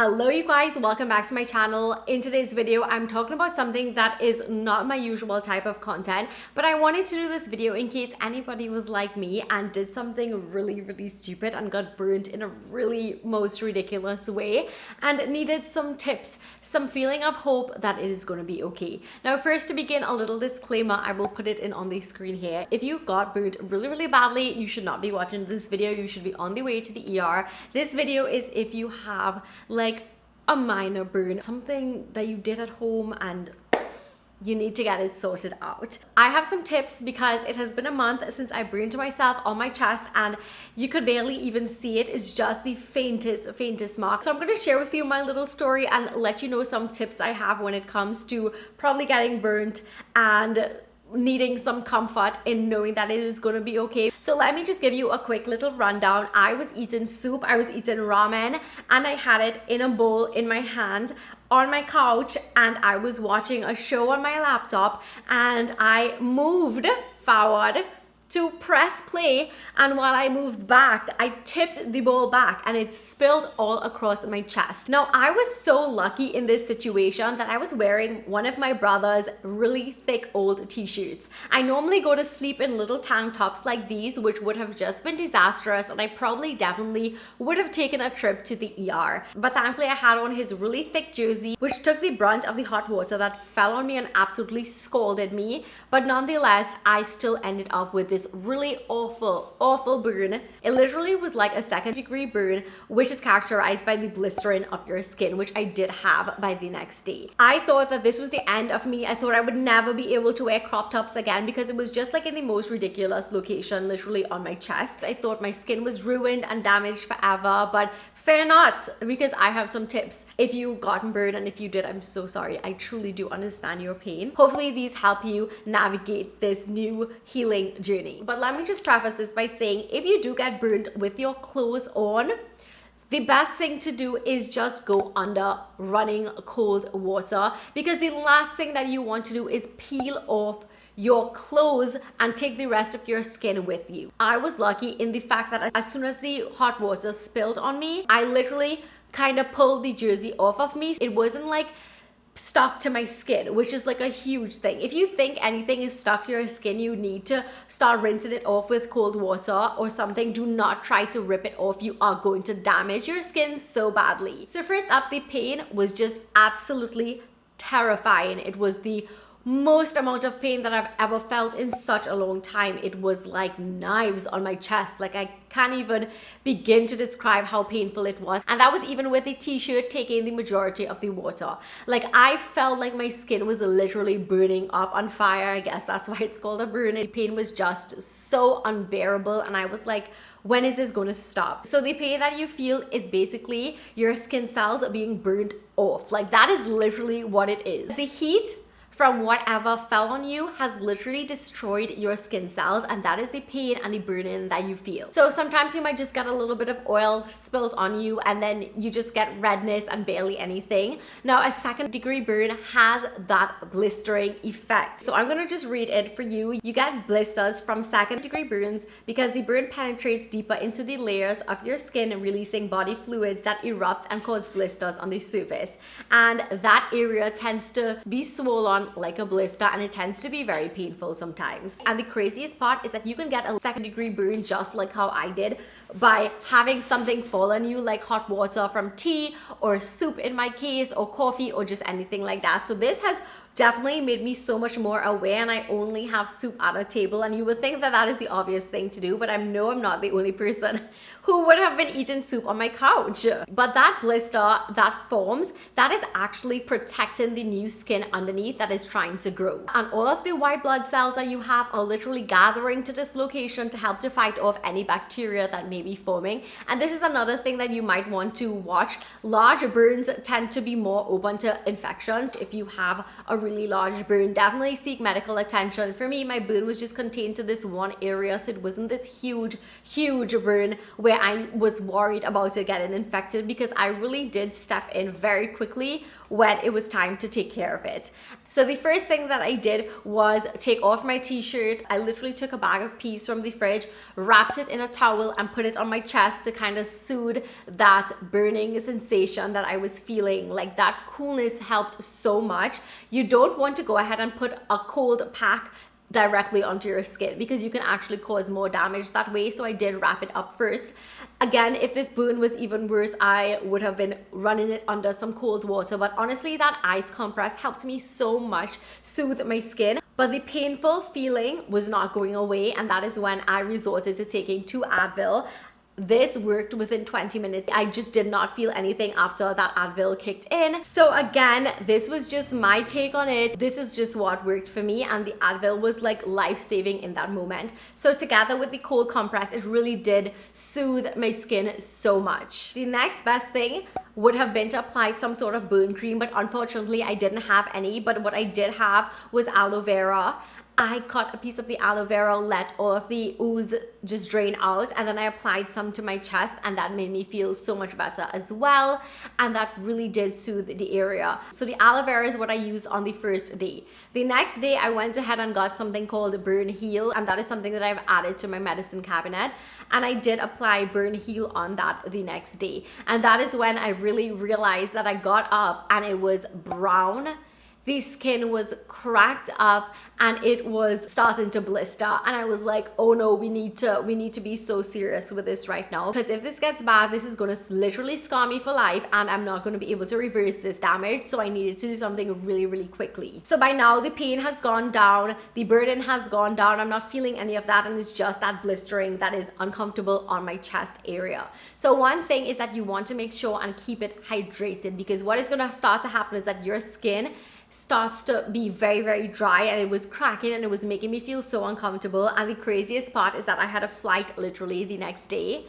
Hello you guys, welcome back to my channel. In today's video, I'm talking about something that is not my usual type of content, but I wanted to do this video in case anybody was like me and did something really stupid and got burnt in a really most ridiculous way and needed some tips, some feeling of hope that it is going to be okay. Now first, to begin, a little disclaimer, I will put it in on the screen here. If you got burnt really badly, you should not be watching this video. You should be on the way to the ER. This video is if you have like a minor burn, something that you did at home and you need to get it sorted out. I have some tips because it has been a month since I burned myself on my chest and you could barely even see it. It's just the faintest mark. So I'm going to share with you my little story and let you know some tips I have when it comes to probably getting burnt and needing some comfort in knowing that it is going to be okay. So let me just give you a quick little rundown. I was eating soup, I was eating ramen, and I had it in a bowl in my hands on my couch, and I was watching a show on my laptop, and I moved forward to press play, and while I moved back, I tipped the bowl back and it spilled all across my chest. Now, I was so lucky in this situation that I was wearing one of my brother's really thick old t-shirts. I normally go to sleep in little tank tops like these, which would have just been disastrous, and I probably definitely would have taken a trip to the ER. But thankfully, I had on his really thick jersey, which took the brunt of the hot water that fell on me and absolutely scalded me. But nonetheless, I still ended up with this really awful burn. It literally was like a second-degree burn, which is characterized by the blistering of your skin, which I did have by the next day. I thought that this was the end of me. I thought I would never be able to wear crop tops again because it was just like in the most ridiculous location, literally on my chest. I thought my skin was ruined and damaged forever, but fear not, because I have some tips. If you've gotten burned, and if you did, I'm so sorry. I truly do understand your pain. Hopefully these help you navigate this new healing journey. But let me just preface this by saying, if you do get burned with your clothes on, the best thing to do is just go under running cold water, because the last thing that you want to do is peel off your clothes and take the rest of your skin with you. I was lucky in the fact that as soon as the hot water spilled on me, I literally kind of pulled the jersey off of me. It wasn't like stuck to my skin, which is like a huge thing. If you think anything is stuck to your skin, you need to start rinsing it off with cold water or something. Do not try to rip it off. You are going to damage your skin so badly. So first up, the pain was just absolutely terrifying. It was the most amount of pain that I've ever felt in such a long time. It was like knives on my chest. Like, I can't even begin to describe how painful it was. And that was even with the t-shirt taking the majority of the water. Like, I felt like my skin was literally burning up on fire. I guess that's why it's called a burn. The pain was just so unbearable, and I was like, when is this going to stop? So the pain that you feel is basically your skin cells being burned off. Like, that is literally what it is. The heat from whatever fell on you has literally destroyed your skin cells, and that is the pain and the burning that you feel. So sometimes you might just get a little bit of oil spilled on you and then you just get redness and barely anything. Now, a second-degree burn has that blistering effect. So I'm gonna just read it for you. You get blisters from second-degree burns because the burn penetrates deeper into the layers of your skin, releasing body fluids that erupt and cause blisters on the surface. And that area tends to be swollen like a blister, and it tends to be very painful sometimes. And the craziest part is that you can get a second-degree burn just like how I did by having something fall on you, like hot water from tea or soup in my case, or coffee, or just anything like that. So this has definitely made me so much more aware, and I only have soup at a table, and you would think that that is the obvious thing to do, but I know I'm not the only person who would have been eating soup on my couch. But that blister that forms, that is actually protecting the new skin underneath that is trying to grow. And all of the white blood cells that you have are literally gathering to this location to help to fight off any bacteria that may be forming. And this is another thing that you might want to watch. Large burns tend to be more open to infections. If you have a really large burn, definitely seek medical attention. For me, my burn was just contained to this one area, so it wasn't this huge burn where I was worried about it getting infected, because I really did step in very quickly when it was time to take care of it. So the first thing that I did was take off my t-shirt. I literally took a bag of peas from the fridge, wrapped it in a towel and put it on my chest to kind of soothe that burning sensation that I was feeling. Like, that coolness helped so much. You don't want to go ahead and put a cold pack directly onto your skin because you can actually cause more damage that way. So I did wrap it up first. Again, if this burn was even worse, I would have been running it under some cold water, but honestly that ice compress helped me so much soothe my skin. But the painful feeling was not going away, and that is when I resorted to taking 2 Advil. This worked within 20 minutes. I just did not feel anything after that Advil kicked in. So again, this was just my take on it. This is just what worked for me, and the Advil was like life-saving in that moment. So together with the cold compress, it really did soothe my skin so much. The next best thing would have been to apply some sort of burn cream, but unfortunately I didn't have any. But what I did have was aloe vera. I cut a piece of the aloe vera, let all of the ooze just drain out, and then I applied some to my chest, and that made me feel so much better as well, and that really did soothe the area. So the aloe vera is what I used on the first day. The next day I went ahead and got something called Burn Heal, and that is something that I've added to my medicine cabinet, and I did apply Burn Heal on that the next day. And that is when I really realized that I got up and it was brown. The skin was cracked up and it was starting to blister, and I was like, oh no, we need to be so serious with this right now, because if this gets bad, this is going to literally scar me for life and I'm not going to be able to reverse this damage. So I needed to do something really quickly. So by now the pain has gone down, the burden has gone down, I'm not feeling any of that, and it's just that blistering that is uncomfortable on my chest area. So one thing is that you want to make sure and keep it hydrated, because what is going to start to happen is that your skin starts to be very dry, and it was cracking and it was making me feel so uncomfortable. And the craziest part is that I had a flight literally the next day,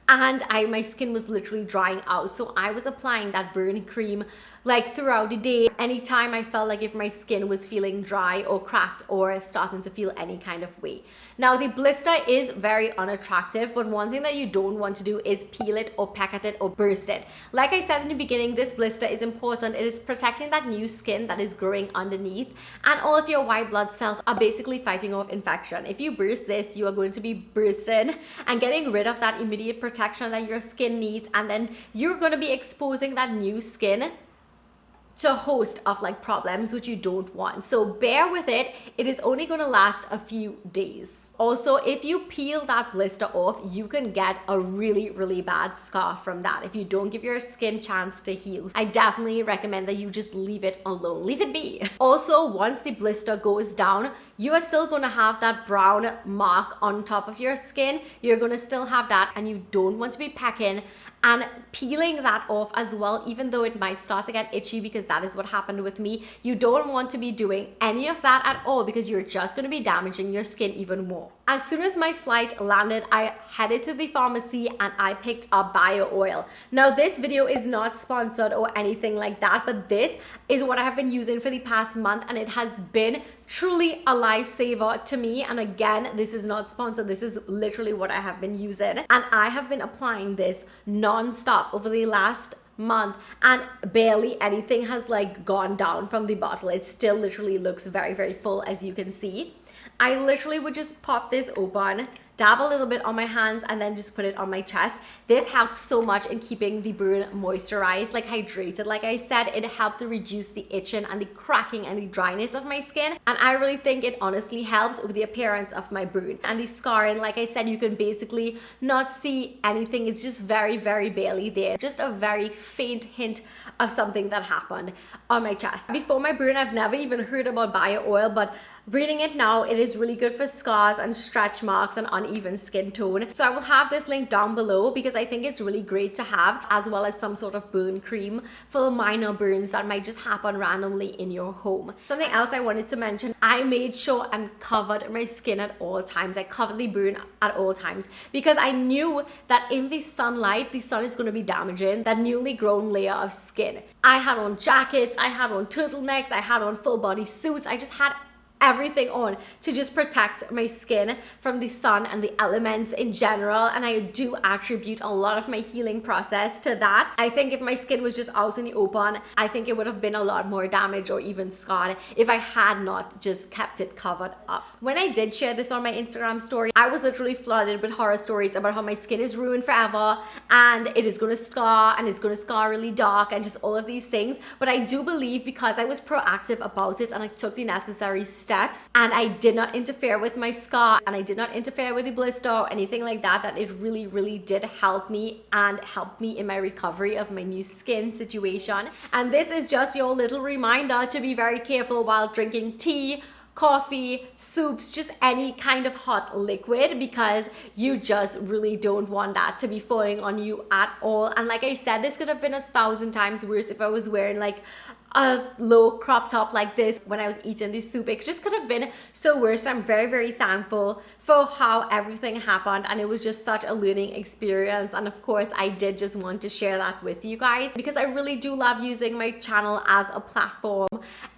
and my skin was literally drying out. So I was applying that burn cream like throughout the day, anytime I felt like if my skin was feeling dry or cracked or starting to feel any kind of way. Now the blister is very unattractive, but one thing that you don't want to do is peel it or peck at it or burst it. Like I said in the beginning, this blister is important. It is protecting that new skin that is growing underneath, and all of your white blood cells are basically fighting off infection. If you burst this, you are going to be bursting and getting rid of that immediate protection that your skin needs, and then you're going to be exposing that new skin to a host of like problems which you don't want. So bear with it. It is only going to last a few days. Also, if you peel that blister off, you can get a really bad scar from that if you don't give your skin chance to heal. I definitely recommend that you just leave it alone, leave it be. Also, once the blister goes down, you are still going to have that brown mark on top of your skin. You're going to still have that, and you don't want to be pecking and peeling that off as well, even though it might start to get itchy, because that is what happened with me. You don't want to be doing any of that at all, because you're just going to be damaging your skin even more. As soon as my flight landed, I headed to the pharmacy and I picked up bio oil. Now this video is not sponsored or anything like that, but this is what I have been using for the past month, and it has been truly a lifesaver to me. And again, this is not sponsored, this is literally what I have been using, and I have been applying this non-stop over the last month, and barely anything has like gone down from the bottle. It still literally looks very full, as you can see. I literally would just pop this open, dab a little bit on my hands, and then just put it on my chest. This helped so much in keeping the burn moisturized, like hydrated. Like I said, it helped to reduce the itching and the cracking and the dryness of my skin, and I really think it honestly helped with the appearance of my burn. And the scarring, like I said, you can basically not see anything. It's just very barely there, just a very faint hint of something that happened on my chest. Before my burn, I've never even heard about bio oil, but reading it now, it is really good for scars and stretch marks and uneven skin tone. So I will have this link down below, because I think it's really great to have, as well as some sort of burn cream for minor burns that might just happen randomly in your home. Something else I wanted to mention, I made sure and covered my skin at all times. I covered the burn at all times, because I knew that in the sunlight, the sun is going to be damaging that newly grown layer of skin. I had on jackets, I had on turtlenecks, I had on full body suits, I just had everything on to just protect my skin from the sun and the elements in general, and I do attribute a lot of my healing process to that. I think if my skin was just out in the open, I think it would have been a lot more damaged or even scarred if I had not just kept it covered up. When I did share this on my Instagram story, I was literally flooded with horror stories about how my skin is ruined forever and it is going to scar, and it's going to scar really dark, and just all of these things. But I do believe, because I was proactive about it and I took the necessary steps and I did not interfere with my scar and I did not interfere with the blister or anything like that, that it really did help me and help me in my recovery of my new skin situation. And this is just your little reminder to be very careful while drinking tea, coffee, soups, just any kind of hot liquid, because you just really don't want that to be falling on you at all. And like I said, this could have been 1,000 times worse if I was wearing like a low crop top like this when I was eating the soup. It just could have been so worse. I'm very thankful for how everything happened, and it was just such a learning experience. And of course, I did just want to share that with you guys, because I really do love using my channel as a platform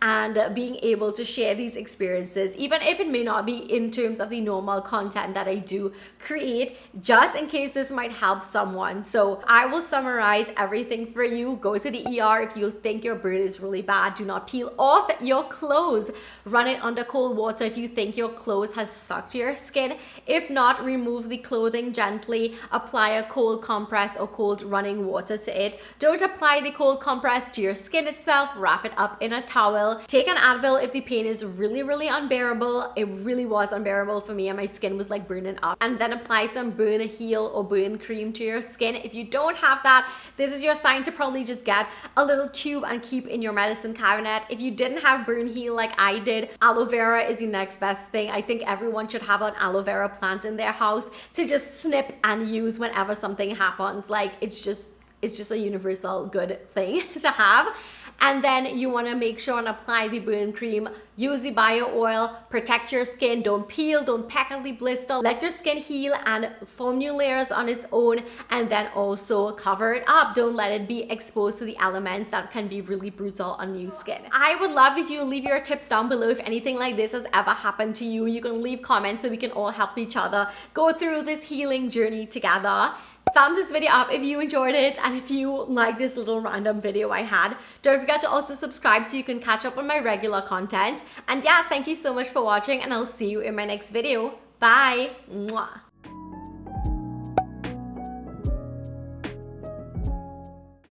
and being able to share these experiences, even if it may not be in terms of the normal content that I do create, just in case this might help someone. So I will summarize everything for you. Go to the ER if you think your burn is really bad. Do not peel off your clothes. Run it under cold water if you think your clothes has stuck to your skin. If not, remove the clothing gently. Apply a cold compress or cold running water to it. Don't apply the cold compress to your skin itself. Wrap it up in a towel. Take an Advil if the pain is really unbearable. It really was unbearable for me and my skin was like burning up. And then apply some burn heal or burn cream to your skin. If you don't have that, this is your sign to probably just get a little tube and keep in your medicine cabinet. If you didn't have burn heal like I did, aloe vera is the next best thing. I think everyone should have an aloe vera plant in their house to just snip and use whenever something happens. Like it's just a universal good thing to have. And then you want to make sure and apply the burn cream. Use the bio oil, protect your skin, don't peel, don't peck at the blister. Let your skin heal and form new layers on its own, and then also cover it up. Don't let it be exposed to the elements that can be really brutal on new skin. I would love if you leave your tips down below if anything like this has ever happened to you. You can leave comments so we can all help each other go through this healing journey together. Thumbs this video up if you enjoyed it, and if you like this little random video I had. Don't forget to also subscribe so you can catch up on my regular content. And yeah, thank you so much for watching, and I'll see you in my next video. Bye. Mwah.